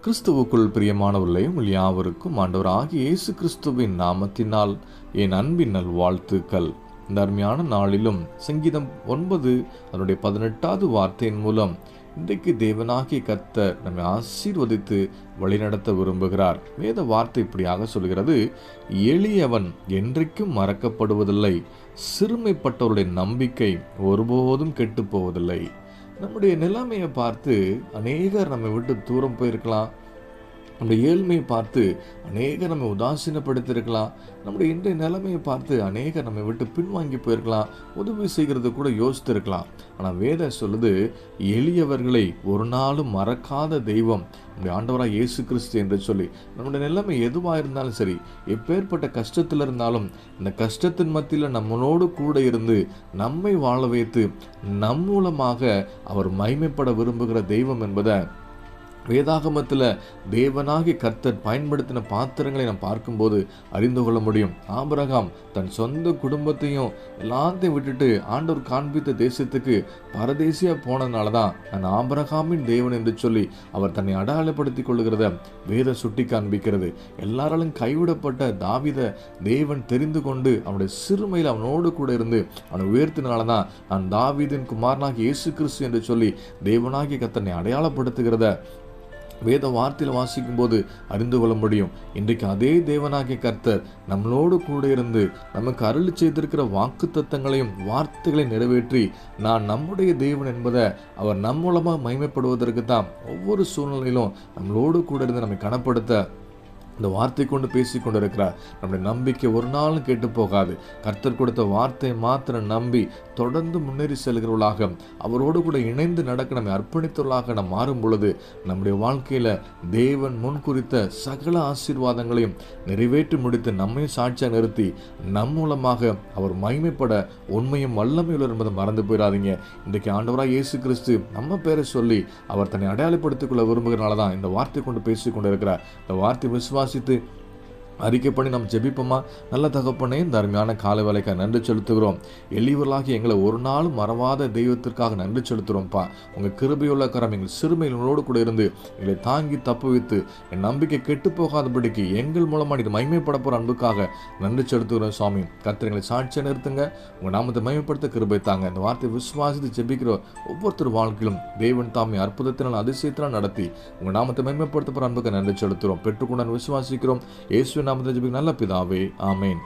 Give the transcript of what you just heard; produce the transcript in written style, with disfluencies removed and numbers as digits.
கிறிஸ்துவுக்குள் பிரியமானவர்களே, உங்கள் யாவருக்கும் ஆண்டவராகிய இயேசு கிறிஸ்துவின் நாமத்தினால் என் அன்பின் நல்வாழ்த்துக்கள். இந்த அருமையான நாளிலும் சங்கீதம் 9 அதனுடைய 18வது வார்த்தையின் மூலம் இன்றைக்கு தேவனாகிய கர்த்தர் நம்மை ஆசீர்வதித்து வழிநடத்த விரும்புகிறார். வேத வார்த்தை இப்படியாக சொல்கிறது: எளியவன் என்றைக்கும் மறக்கப்படுவதில்லை, சிறுமைப்பட்டவருடைய நம்பிக்கை ஒருபோதும் கெட்டு போவதில்லை. நம்முடைய நிலைமையை பார்த்து அநேகர் நம்மை விட்டு தூரம் போயிருக்கலாம். நம்முடைய ஏழ்மையை பார்த்து அநேகர் நம்மை உதாசீனப்படுத்தியிருக்கலாம். நம்முடைய இன்றைய நிலைமையை பார்த்து அநேகர் நம்மை விட்டு பின்வாங்கி போயிருக்கலாம். உதவி செய்கிறது கூட யோசித்திருக்கலாம். ஆனால் வேதம் சொல்லுது, எளியவர்களை ஒரு நாளும் மறக்காத தெய்வம் நம்முடைய ஆண்டவராக இயேசு கிறிஸ்து என்று சொல்லி, நம்முடைய நிலைமை எதுவாக இருந்தாலும் சரி, எப்பேற்பட்ட கஷ்டத்தில் இருந்தாலும் இந்த கஷ்டத்தின் மத்தியில் நம்மளோடு கூட இருந்து நம்மை வாழ வைத்து நம் மூலமாக அவர் மகிமைப்பட விரும்புகிற தெய்வம் என்பதை வேதாகமத்தில் தேவனாகிய கர்த்தர் பயன்படுத்தின பாத்திரங்களை நாம் பார்க்கும்போது அறிந்து கொள்ள முடியும். ஆபிரகாம் தன் சொந்த குடும்பத்தையும் எல்லாத்தையும் விட்டுட்டு ஆண்டவர் காண்பித்த தேசத்துக்கு பரதேசியா போனதுனால தான் நான் ஆபிரகாமின் தேவன் என்று சொல்லி அவர் தன்னை அடையாளப்படுத்தி கொள்ளுகிறத வேத சுட்டி காண்பிக்கிறது. எல்லாராலும் கைவிடப்பட்ட தாவீதை தேவன் தெரிந்து கொண்டு அவனுடைய சிறுமையில் அவனோடு கூட இருந்து அவனை உயர்த்தினால தான் நான் தாவீதின் குமாரனாகிய இயேசு கிறிஸ்து என்று சொல்லி தேவனாகிய கர்த்தனை அடையாளப்படுத்துகிறத வேத வார்த்தையில் வாசிக்கும் போது அறிந்து கொள்ள முடியும். இன்றைக்கு அதே தேவனாகிய கர்த்தர் நம்மளோடு கூட இருந்து நமக்கு அருளி செய்திருக்கிற வாக்கு தத்தங்களையும் வார்த்தைகளையும் நிறைவேற்றி நான் நம்முடைய தேவன் என்பதை அவர் நம் மூலமாக மகிமைப்படுவதற்கு தான் ஒவ்வொரு சூழ்நிலையிலும் நம்மளோடு கூட இருந்து நம்மை கனப்படுத்த இந்த வார்த்தை கொண்டு பேசி கொண்டிருக்கிறார். நம்முடைய நம்பிக்கை ஒரு நாளும் கேட்டு போகாது. கர்த்தர் கொடுத்த வார்த்தையை மாத்திரம் நம்பி தொடர்ந்து முன்னேறி செல்கிறவர்களாக அவரோடு கூட இணைந்து நடக்க நம்மை அர்ப்பணித்தவர்களாக நாம் மாறும் பொழுது நம்முடைய வாழ்க்கையில் தேவன் முன் குறித்த சகல ஆசீர்வாதங்களையும் நிறைவேற்றி முடித்து நம்மையும் சாட்சியாக நிறுத்தி நம் மூலமாக அவர் மகிமைப்பட உண்மையும் வல்லமையுள்ள என்பதை மறந்து போயிடாதீங்க. இன்றைக்கு ஆண்டவராக இயேசு கிறிஸ்து நம்ம பேரை சொல்லி அவர் தன்னை அடையாளப்படுத்திக் கொள்ள விரும்புகிறனால தான் இந்த வார்த்தை கொண்டு பேசி கொண்டிருக்கிறார். இந்த வார்த்தை விசுவாசித்து அறிக்கை பண்ணி நாம் ஜெபிப்போமா? நல்ல தகப்பனே, இந்த அருமையான காலை வேலைக்காக நன்றி செலுத்துகிறோம். எளியவர்களாகி எங்களை ஒரு நாளும் மறவாத தெய்வத்திற்காக நன்றி செலுத்துகிறோம்ப்பா. உங்கள் கிருபையுள்ள கரம் எங்கள் சிறுமையினோடு கூட இருந்து எங்களை தாங்கி தப்பு வைத்து என் நம்பிக்கை கெட்டு போகாதபடிக்கு எங்கள் மூலமாக இது மகிமைப்பட போகிற அன்புக்காக நன்றி செலுத்துகிறோம் சுவாமி. கர்த்தர் எங்களை சாட்சியை நிறுத்துங்க. உங்கள் நாமத்தை மகிமைப்படுத்த கிருபை தாங்க. இந்த வார்த்தை விசுவாசித்து ஜெபிக்கிற ஒவ்வொருத்தர் வாழ்க்கையிலும் தேவன் தாமே அற்புதத்தினால் அதிசயத்தினால் நடத்தி உங்கள் நாமத்தை மகிமைப்படுத்த போகிற அன்புக்கு நன்றி செலுத்துகிறோம். பெற்றுக்கொண்டு விசுவாசிக்கிறோம். இயேசு நாமத்தில் ஜெபிக்கிறோம் நல்ல பிதாவே, ஆமேன்.